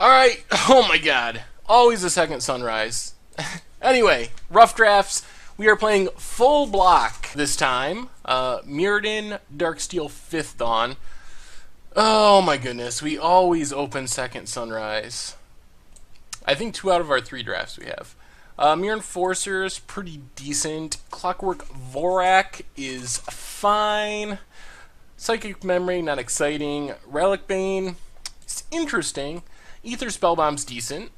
Alright, oh my god. Always a second sunrise. Anyway, rough drafts. We are playing full block this time. Mirrodin, Darksteel, 5th Dawn. Oh my goodness, we always open second sunrise. I think 2 out of our 3 drafts we have. Mirror Enforcer's pretty decent. Clockwork Vorak is fine. Psychic Memory, not exciting. Relic Bane, it's interesting. Ether Spellbomb's decent.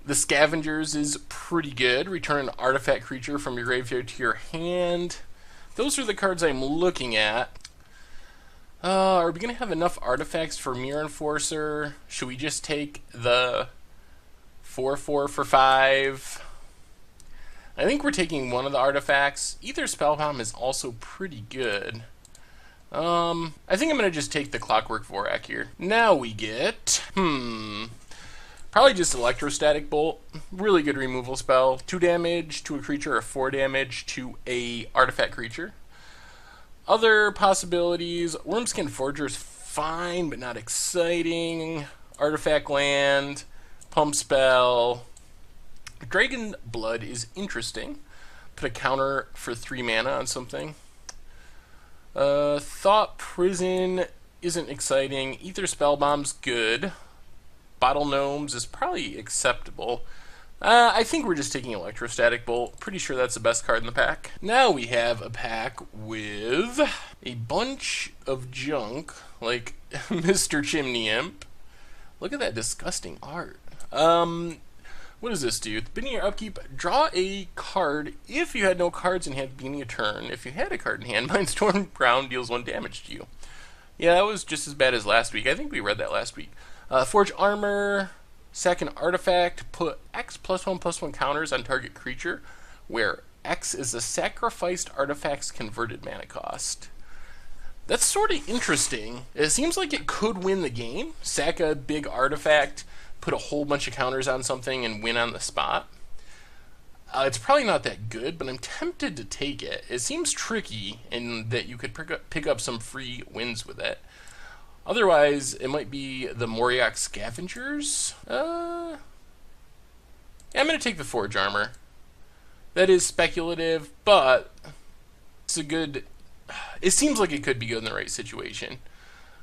The Scavengers is pretty good. Return an artifact creature from your graveyard to your hand. Those are the cards I'm looking at. Are we going to have enough artifacts for Mirror Enforcer? Should we just take the 4/4 for 5? I think we're taking one of the artifacts. Ether Spellbomb is also pretty good. I think I'm going to just take the Clockwork Vorak here. Now we get, probably just Electrostatic Bolt. Really good removal spell. 2 damage to a creature or 4 damage to a artifact creature. Other possibilities, Wormskin Forger's fine, but not exciting. Artifact Land, Pump Spell. Dragon Blood is interesting. Put a counter for 3 mana on something. Thought Prison isn't exciting. Ether Spellbomb's good. Bottle Gnomes is probably acceptable. I think we're just taking Electrostatic Bolt. Pretty sure that's the best card in the pack. Now we have a pack with a bunch of junk, like Mr. Chimney Imp. Look at that disgusting art. What does this do? At the beginning of your upkeep, draw a card if you had no cards in hand at the beginning of your turn. If you had a card in hand, Mindstorm Ground deals 1 damage to you. Yeah, that was just as bad as last week. I think we read that last week. Forge Armor, sack an artifact, put X +1/+1 counters on target creature, where X is the sacrificed artifact's converted mana cost. That's sort of interesting. It seems like it could win the game. Sack a big artifact, put a whole bunch of counters on something, and win on the spot. It's probably not that good, but I'm tempted to take it. It seems tricky in that you could pick up some free wins with it. Otherwise, it might be the Moriok Scavengers. Yeah, I'm going to take the Forge Armor. That is speculative, but it's a good... It seems like it could be good in the right situation.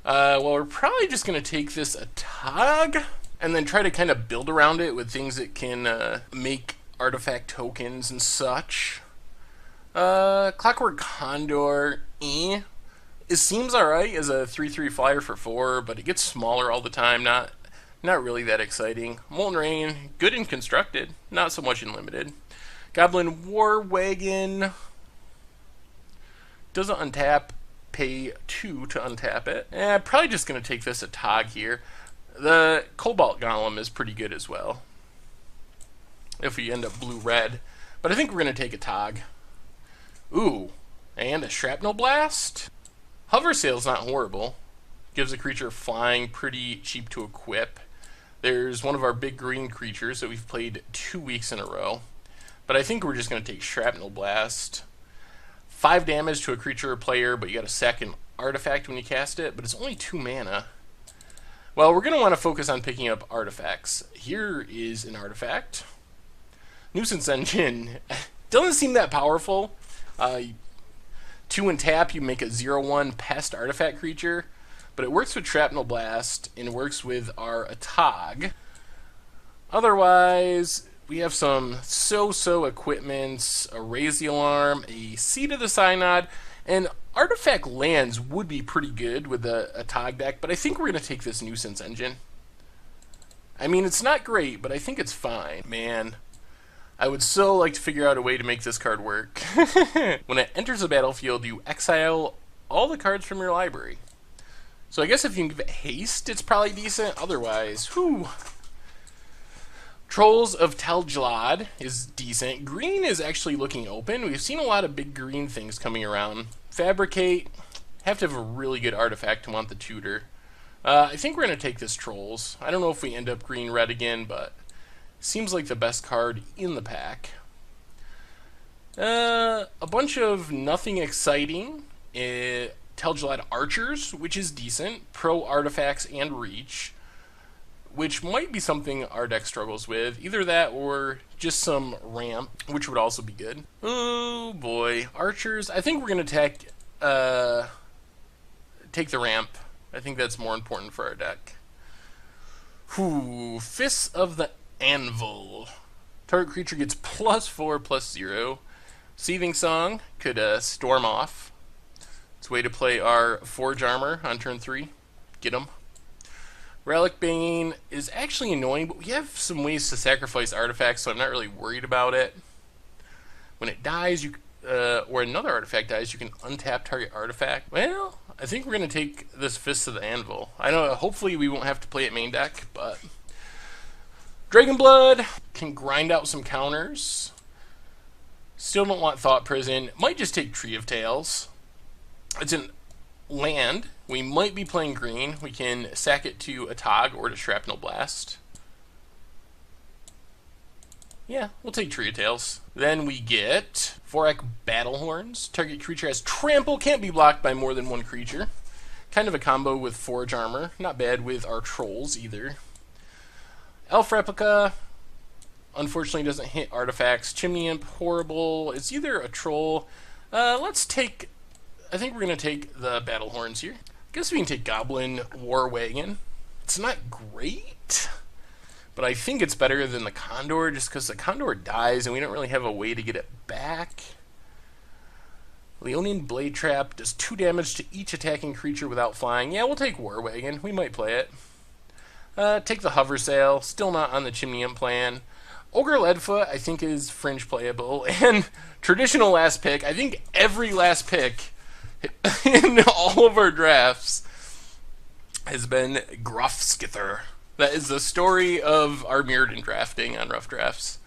Well, we're probably just going to take this a Tog, and then try to kind of build around it with things that can make artifact tokens and such. Clockwork Condor, It seems alright as a 3/3 flyer for 4, but it gets smaller all the time. Not really that exciting. Molten Rain, good and constructed, not so much in limited. Goblin War Wagon doesn't untap, pay 2 to untap it. Probably just going to take this a Tog here. The Cobalt Golem is pretty good as well, if we end up blue-red. But I think we're going to take a Tog. Ooh, and a Shrapnel Blast? Hover Sail's not horrible. Gives a creature flying, pretty cheap to equip. There's one of our big green creatures that we've played 2 weeks in a row. But I think we're just going to take Shrapnel Blast. 5 damage to a creature or player, but you got to sack an artifact when you cast it, but it's only 2 mana. Well, we're going to want to focus on picking up artifacts. Here is an artifact. Nuisance Engine. Doesn't seem that powerful. 2 and tap, you make a 0/1 pest artifact creature, but it works with Shrapnel Blast, and it works with our Atog. Otherwise, we have some so-so equipments, a Raise the Alarm, a Seed of the Synod, and Artifact Lands would be pretty good with a Atog deck, but I think we're going to take this Nuisance Engine. I mean, it's not great, but I think it's fine. Man, I would so like to figure out a way to make this card work. When it enters the battlefield, you exile all the cards from your library. So I guess if you can give it haste, it's probably decent. Otherwise, whew. Trolls of Tel Jalad is decent. Green is actually looking open. We've seen a lot of big green things coming around. Fabricate. Have to have a really good artifact to want the tutor. I think we're going to take this Trolls. I don't know if we end up green-red again, but seems like the best card in the pack. A bunch of nothing exciting. Tel Jalad Archers, which is decent. Pro artifacts and reach. which might be something our deck struggles with. Either that or just some ramp, which would also be good. Oh boy, archers. I think we're gonna take the ramp. I think that's more important for our deck. Fists of the Anvil. Target creature gets +4/+0. Seething Song could storm off. It's a way to play our Forge Armor on turn 3. Get him. Relic Bane is actually annoying, but we have some ways to sacrifice artifacts, so I'm not really worried about it. When it dies, or another artifact dies, you can untap target artifact. Well, I think we're going to take this Fist of the Anvil. I know, hopefully we won't have to play it main deck, but... Dragon Blood can grind out some counters. Still don't want Thought Prison. Might just take Tree of Tales. It's an land. We might be playing green. We can sack it to a Tog or to Shrapnel Blast. Yeah, we'll take Tree of Tales. Then we get Vorak Battlehorns. Target creature has trample, can't be blocked by more than one creature. Kind of a combo with Forge Armor. Not bad with our trolls either. Elf Replica, unfortunately doesn't hit artifacts. Chimney Imp, horrible. It's either a troll. Let's take... I think we're going to take the Battlehorns here. I guess we can take Goblin War Wagon. It's not great, but I think it's better than the Condor, just because the Condor dies and we don't really have a way to get it back. Leonian Blade Trap does 2 damage to each attacking creature without flying. Yeah, we'll take War Wagon. We might play it. Take the Hover Sail. Still not on the Chimney Imp plan. Ogre Leadfoot, I think, is fringe playable. And traditional last pick. I think every last pick in all of our drafts has been Grofskither. That is the story of our Mirrodin drafting on Rough Drafts.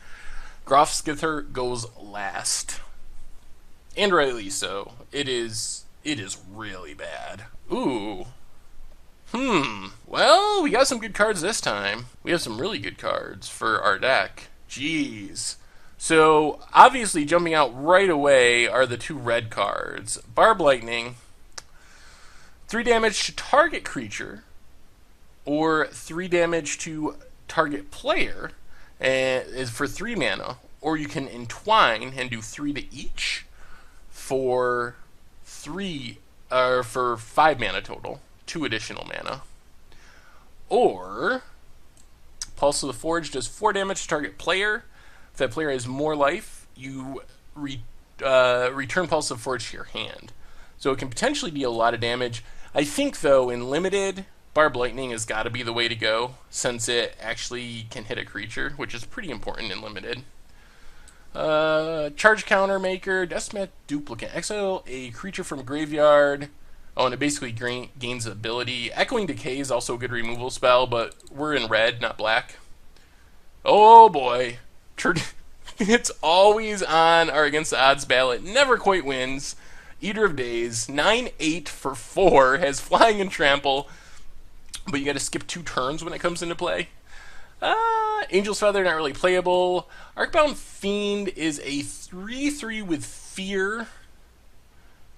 Grofskither goes last. And rightly so. It is really bad. Ooh. Well, we got some good cards this time. We have some really good cards for our deck. Jeez. So, obviously, jumping out right away are the 2 red cards. Barb Lightning, 3 damage to target creature, or 3 damage to target player, is for 3 mana. Or you can entwine and do 3 to each for 5 mana total. 2 additional mana. Or Pulse of the Forge does 4 damage to target player. If that player has more life, you return Pulse of the Forge to your hand. So it can potentially deal a lot of damage. I think, though, in Limited, Barb Lightning has got to be the way to go, since it actually can hit a creature, which is pretty important in Limited. Charge Counter Maker, Decimat Duplicate. Exile a creature from graveyard. Oh, and it basically gains ability. Echoing Decay is also a good removal spell, but we're in red, not black. Oh boy. It's always on or against the odds ballot. Never quite wins. Eater of Days. 9/8 for 4. Has Flying and Trample. But you gotta skip 2 turns when it comes into play. Angel's Feather, not really playable. Arcbound Fiend is a 3/3 with Fear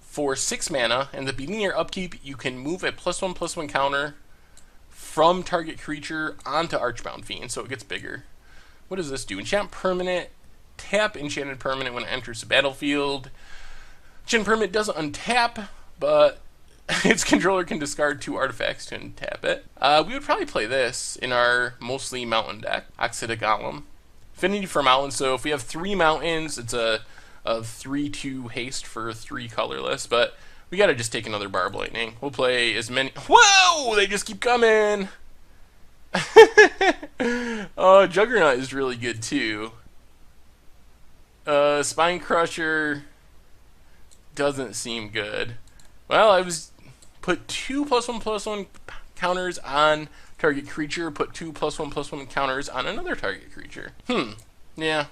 for 6 mana, and at the beginning of your upkeep, you can move a +1/+1 counter from target creature onto Archbound Fiend, so it gets bigger. What does this do? Enchant permanent, tap enchanted permanent when it enters the battlefield. Enchanted permanent doesn't untap, but its controller can discard 2 artifacts to untap it. We would probably play this in our mostly mountain deck. Oxida Golem. Affinity for mountains, so if we have 3 mountains, it's a 3/2 haste for 3 colorless, but we gotta just take another Barb Lightning. We'll play as many... Whoa! They just keep coming! Oh, Juggernaut is really good too. Spine Crusher doesn't seem good. Well, I was put 2 +1/+1 counters on target creature, put 2 +1/+1 counters on another target creature. Yeah.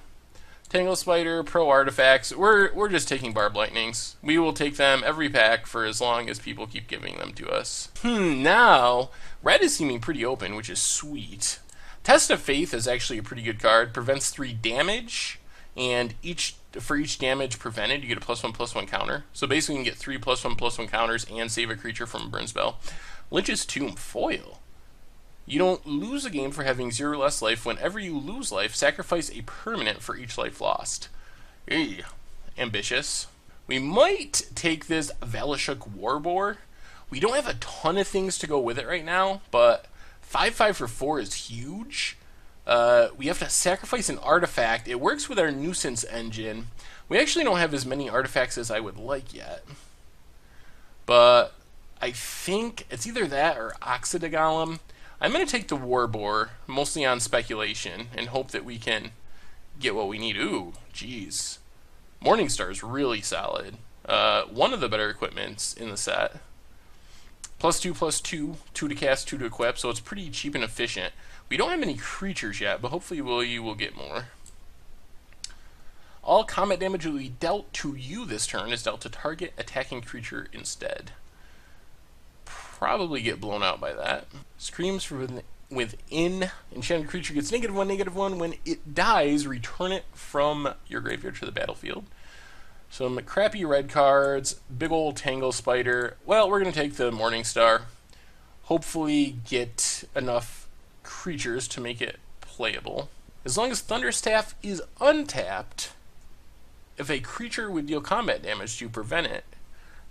Tangle Spider, Pro Artifacts. We're just taking Barb Lightnings. We will take them every pack for as long as people keep giving them to us. Now, red is seeming pretty open, which is sweet. Test of Faith is actually a pretty good card. Prevents 3 damage, and for each damage prevented, you get a +1/+1 counter. So basically you can get 3 +1/+1 counters and save a creature from a burn spell. Lich's Tomb foil. You don't lose a game for having 0 or less life. Whenever you lose life, sacrifice a permanent for each life lost. Eey, ambitious. We might take this Valashuk Warboar. We don't have a ton of things to go with it right now, but 5/5 for 4 is huge. We have to sacrifice an artifact. It works with our nuisance engine. We actually don't have as many artifacts as I would like yet. But I think it's either that or Oxidogolem. I'm going to take the Warboar, mostly on speculation, and hope that we can get what we need. Ooh, jeez. Morningstar is really solid. One of the better equipments in the set. +2/+2, 2 to cast, 2 to equip, so it's pretty cheap and efficient. We don't have any creatures yet, but hopefully you will get more. All combat damage will be dealt to you this turn is dealt to target attacking creature instead. Probably get blown out by that. Screams from within. Enchanted creature gets -1/-1. When it dies, return it from your graveyard to the battlefield. Some crappy red cards, big old Tangle Spider. Well, we're going to take the Morningstar. Hopefully get enough creatures to make it playable. As long as Thunderstaff is untapped, if a creature would deal combat damage to prevent it,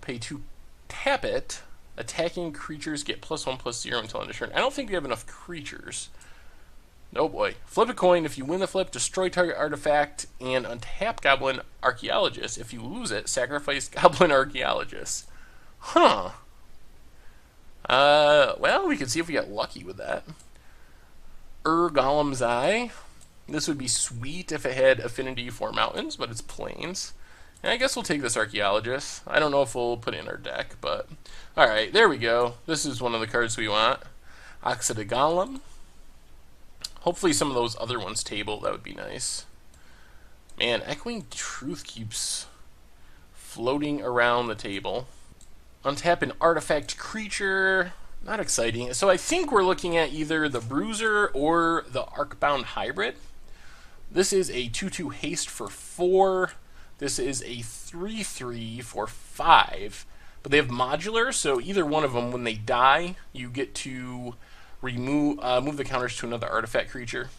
pay 2, tap it, attacking creatures get +1/+0 until end of turn. I don't think we have enough creatures. Oh boy. Flip a coin. If you win the flip, destroy target artifact and untap Goblin Archaeologist. If you lose it, sacrifice Goblin Archaeologist. Huh. Well, we can see if we get lucky with that. Golem's Eye. This would be sweet if it had affinity for mountains, but it's plains. And I guess we'll take this Archaeologist. I don't know if we'll put it in our deck, but... Alright, there we go. This is one of the cards we want. Oxidogolem. Hopefully some of those other ones table. That would be nice. Man, Echoing Truth keeps floating around the table. Untap an artifact creature. Not exciting. So I think we're looking at either the Bruiser or the Arcbound Hybrid. This is a 2/2 haste for 4. This is a 3/3 for 5. But they have modular, so either one of them, when they die, you get to move the counters to another artifact creature.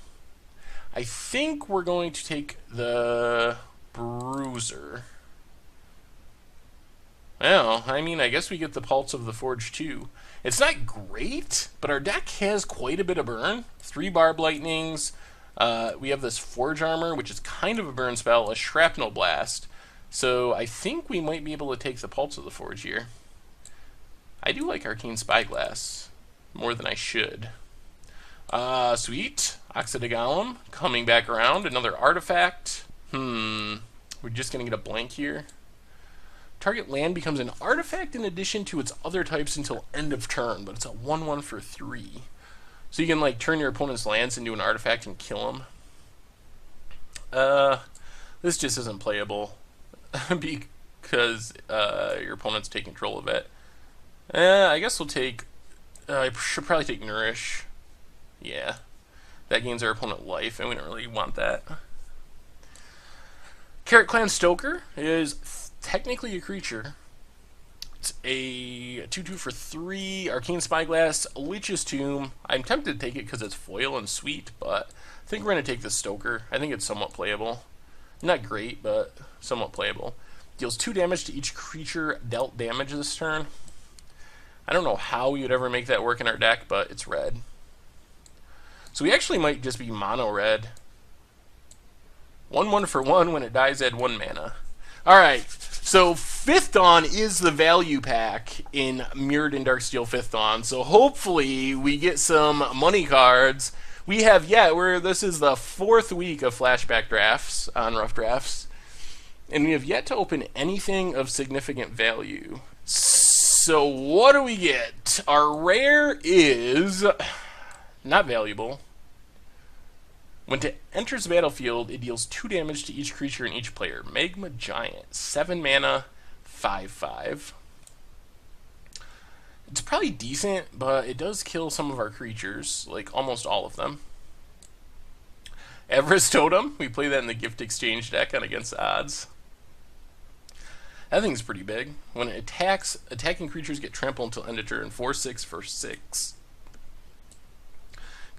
I think we're going to take the Bruiser. Well, I mean, I guess we get the Pulse of the Forge too. It's not great, but our deck has quite a bit of burn. 3 Barb Lightnings. We have this Forge Armor, which is kind of a burn spell, a Shrapnel Blast. So I think we might be able to take the Pulse of the Forge here. I do like Arcane Spyglass more than I should. Sweet. Oxidogolem coming back around. Another artifact. We're just going to get a blank here. Target land becomes an artifact in addition to its other types until end of turn, but it's a 1/1 for 3. So you can like turn your opponent's lands into an artifact and kill them. This just isn't playable because your opponents take control of it. I guess we'll take... I should probably take Nourish. Yeah. That gains our opponent life, and we don't really want that. Carrot Clan Stoker is technically a creature. It's a 2/2 for 3, Arcane Spyglass, Lich's Tomb. I'm tempted to take it because it's foil and sweet, but I think we're going to take the Stoker. I think it's somewhat playable. Not great, but somewhat playable. Deals 2 damage to each creature dealt damage this turn. I don't know how we would ever make that work in our deck, but it's red. So we actually might just be mono red. 1/1 for 1. When it dies, add 1 mana. Alright, so 5th Dawn is the value pack in Mirrodin Darksteel 5th Dawn. So hopefully we get some money cards. We have, this is the 4th week of flashback drafts on Rough Drafts. And we have yet to open anything of significant value. So what do we get? Our rare is not valuable. When it enters the battlefield, it deals 2 damage to each creature and each player. Magma Giant, 7 mana, 5/5. It's probably decent, but it does kill some of our creatures, like almost all of them. Everest Totem, we play that in the Gift Exchange deck on Against the Odds. That thing's pretty big. When it attacks, attacking creatures get trampled until end of turn. 4/6 for 6.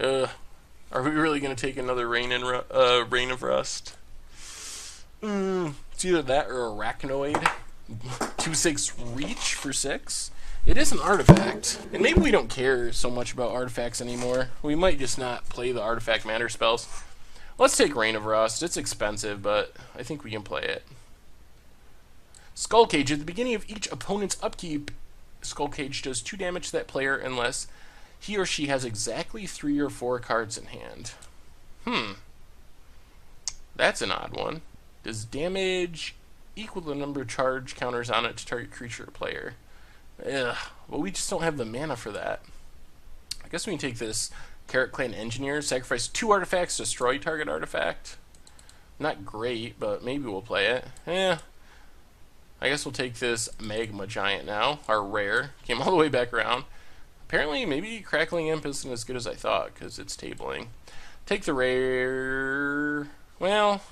Are we really going to take another Rain of Rust? It's either that or Arachnoid. 2/6 reach for 6. It is an artifact. And maybe we don't care so much about artifacts anymore. We might just not play the artifact matter spells. Let's take Rain of Rust. It's expensive, but I think we can play it. Skull Cage. At the beginning of each opponent's upkeep, Skull Cage does 2 damage to that player unless he or she has exactly 3 or 4 cards in hand. That's an odd one. Does damage equal the number of charge counters on it to target creature or player? Ugh. Well, we just don't have the mana for that. I guess we can take this Carrot Clan Engineer, sacrifice 2 artifacts, destroy target artifact. Not great, but maybe we'll play it. I guess we'll take this Magma Giant now, our rare. Came all the way back around. Apparently, maybe Crackling Imp isn't as good as I thought, because it's tabling. Take the rare... Well...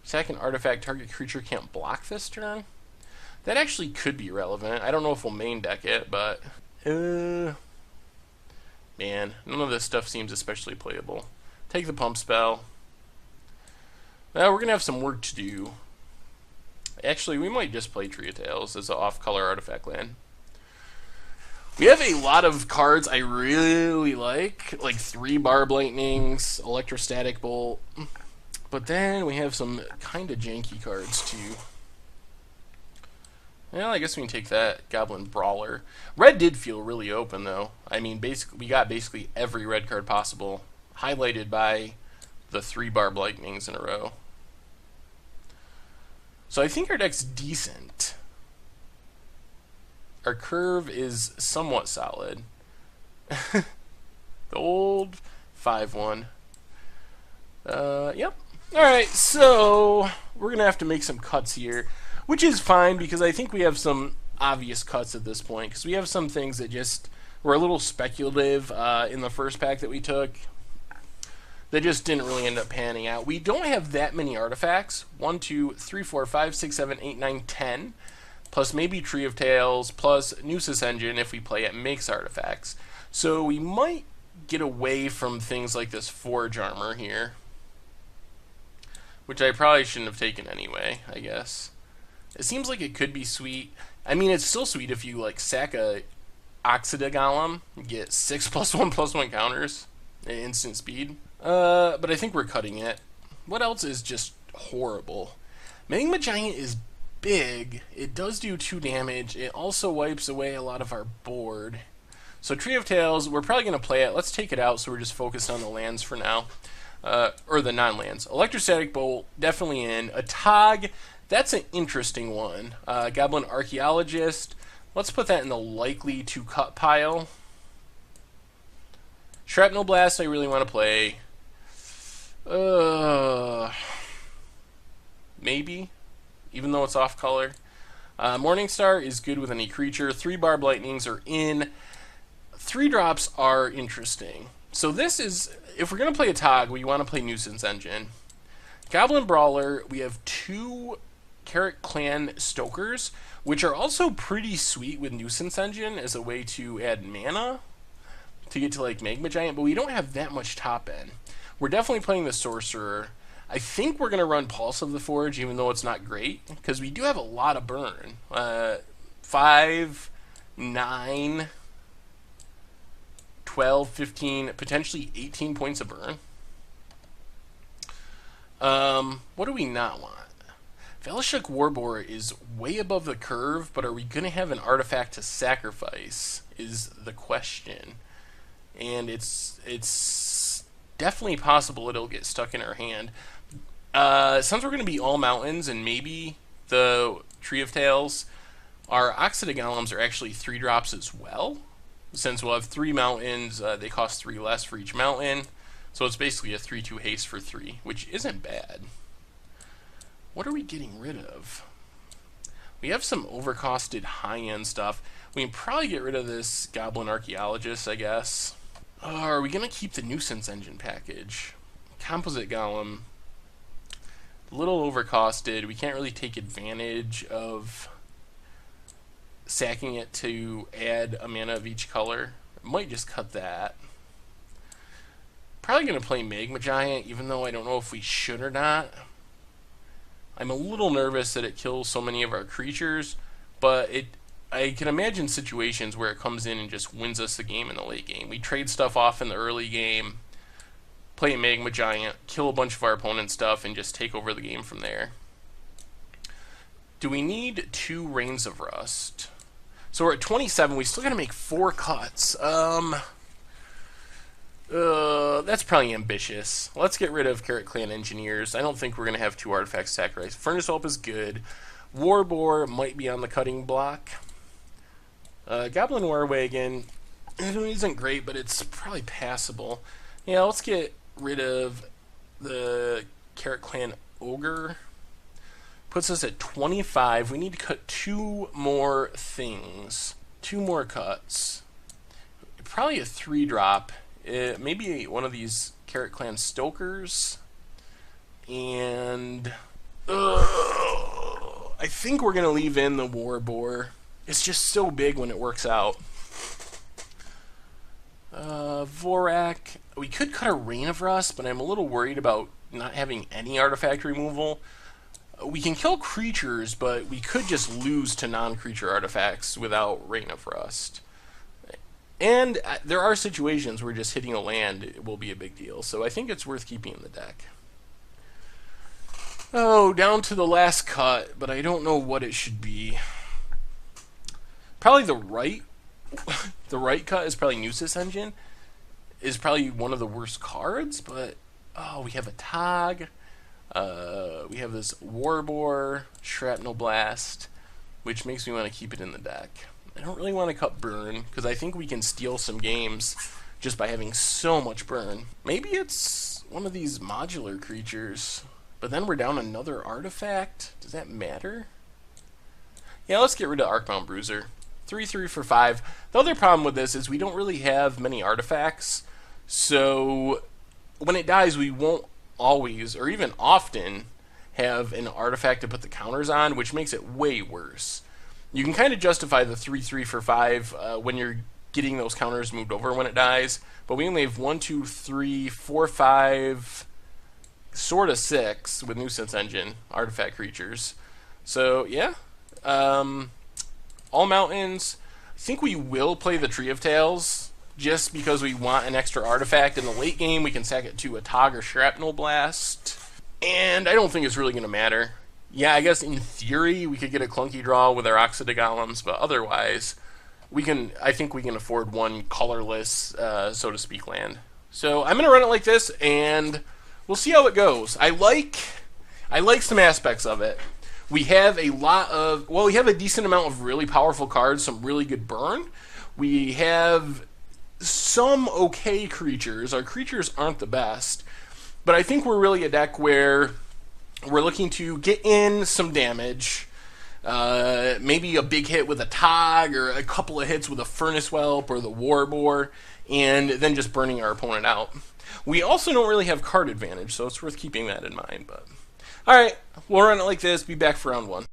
Second artifact, target creature can't block this turn? That actually could be relevant. I don't know if we'll main deck it, but... Man, none of this stuff seems especially playable. Take the Pump Spell. Well, we're going to have some work to do. Actually, we might just play Tree of Tales as an off-color artifact land. We have a lot of cards I really like 3 Barb Lightnings, Electrostatic Bolt, but then we have some kind of janky cards too. Well, I guess we can take that Goblin Brawler. Red did feel really open though. I mean, basically we got basically every red card possible, highlighted by the 3 Barb Lightnings in a row. So I think our deck's decent. Our curve is somewhat solid. The old 5-1. Yep. Alright, so we're going to have to make some cuts here, which is fine because I think we have some obvious cuts at this point, because we have some things that just were a little speculative in the first pack that we took that just didn't really end up panning out. We don't have that many artifacts. 1, 2, 3, 4, 5, 6, 7, 8, 9, 10. Plus maybe Tree of Tales, plus Gnosis Engine if we play it makes artifacts. So we might get away from things like this Forge Armor here, which I probably shouldn't have taken anyway, I guess. It seems like it could be sweet. I mean, it's still sweet if you sack a Oxida Golem, get 6+1/+1 counters, instant speed. But I think we're cutting it. What else is just horrible? Magma Giant is big. It does do 2 damage. It also wipes away a lot of our board. So Tree of Tales, we're probably going to play it. Let's take it out so we're just focused on the lands for now. Or the non-lands. Electrostatic Bolt, definitely in. A Tog, that's an interesting one. Goblin Archaeologist, let's put that in the likely to cut pile. Shrapnel Blast, I really want to play. Maybe, even though it's off color. Morningstar is good with any creature. 3 Barb Lightnings are in. 3 drops are interesting. So this is, if we're going to play a Tog, we want to play Nuisance Engine. Goblin Brawler, we have 2 Carrot Clan Stokers, which are also pretty sweet with Nuisance Engine as a way to add mana to get to Magma Giant, but we don't have that much top end. We're definitely playing the Sorcerer. I think we're going to run Pulse of the Forge, even though it's not great, because we do have a lot of burn. 5, 9, 12, 15, potentially 18 points of burn. What do we not want? Velashuk Warbore is way above the curve, but are we going to have an artifact to sacrifice is the question. And it's definitely possible it'll get stuck in our hand. Since we're going to be all mountains and maybe the Tree of Tales, our Oxida Golems are actually 3 drops as well. Since we'll have 3 mountains, they cost 3 less for each mountain. So it's basically a 3/2 haste for 3, which isn't bad. What are we getting rid of? We have some overcosted high-end stuff. We can probably get rid of this Goblin Archaeologist, I guess. Are we going to keep the Nuisance Engine package? Composite Golem, a little overcosted. We can't really take advantage of sacking it to add a mana of each color. Might just cut that. Probably going to play Magma Giant, even though I don't know if we should or not. I'm a little nervous that it kills so many of our creatures, but I can imagine situations where it comes in and just wins us the game in the late game. We trade stuff off in the early game, play a Magma Giant, kill a bunch of our opponent's stuff, and just take over the game from there. Do we need 2 Rains of Rust? So we're at 27. We still got to make 4 cuts. That's probably ambitious. Let's get rid of Carrot Clan Engineers. I don't think we're going to have 2 artifacts sacrificed. Furnace Hope is good. Warboar might be on the cutting block. Goblin War Wagon isn't great, but it's probably passable. Yeah, let's get rid of the Carrot Clan Ogre. Puts us at 25. We need to cut 2 more things. 2 more cuts. Probably a 3-drop. Maybe one of these Carrot Clan Stokers. And I think we're going to leave in the Warboar. It's just so big when it works out. Vorak. We could cut a Rain of Rust, but I'm a little worried about not having any artifact removal. We can kill creatures, but we could just lose to non-creature artifacts without Rain of Rust. And there are situations where just hitting a land will be a big deal, so I think it's worth keeping in the deck. Oh, down to the last cut, but I don't know what it should be. Probably the right cut is probably Gnosis Engine. Is probably one of the worst cards, but oh, we have a Tog. We have this Warboar, Shrapnel Blast, which makes me want to keep it in the deck. I don't really want to cut Burn, because I think we can steal some games just by having so much Burn. Maybe it's one of these modular creatures, but then we're down another artifact. Does that matter? Yeah, let's get rid of Arcbound Bruiser. 3/3 for 5. The other problem with this is we don't really have many artifacts, so when it dies, we won't always, or even often, have an artifact to put the counters on, which makes it way worse. You can kind of justify the 3/3 for 5 when you're getting those counters moved over when it dies, but we only have 1, 2, 3, 4, 5, sort of 6 with Nuisance Engine artifact creatures. So yeah, all mountains. I think we will play the Tree of Tales just because we want an extra artifact in the late game. We can sack it to a Tog or Shrapnel Blast, and I don't think it's really going to matter. Yeah, I guess in theory we could get a clunky draw with our Oxida Golems, but otherwise I think we can afford one colorless, so to speak, land. So I'm going to run it like this, and we'll see how it goes. I like some aspects of it. We have we have a decent amount of really powerful cards, some really good burn. We have some okay creatures. Our creatures aren't the best, but I think we're really a deck where we're looking to get in some damage, maybe a big hit with a Tog, or a couple of hits with a Furnace Whelp or the Warboar, and then just burning our opponent out. We also don't really have card advantage, so it's worth keeping that in mind. But all right, we'll run it like this. Be back for round 1.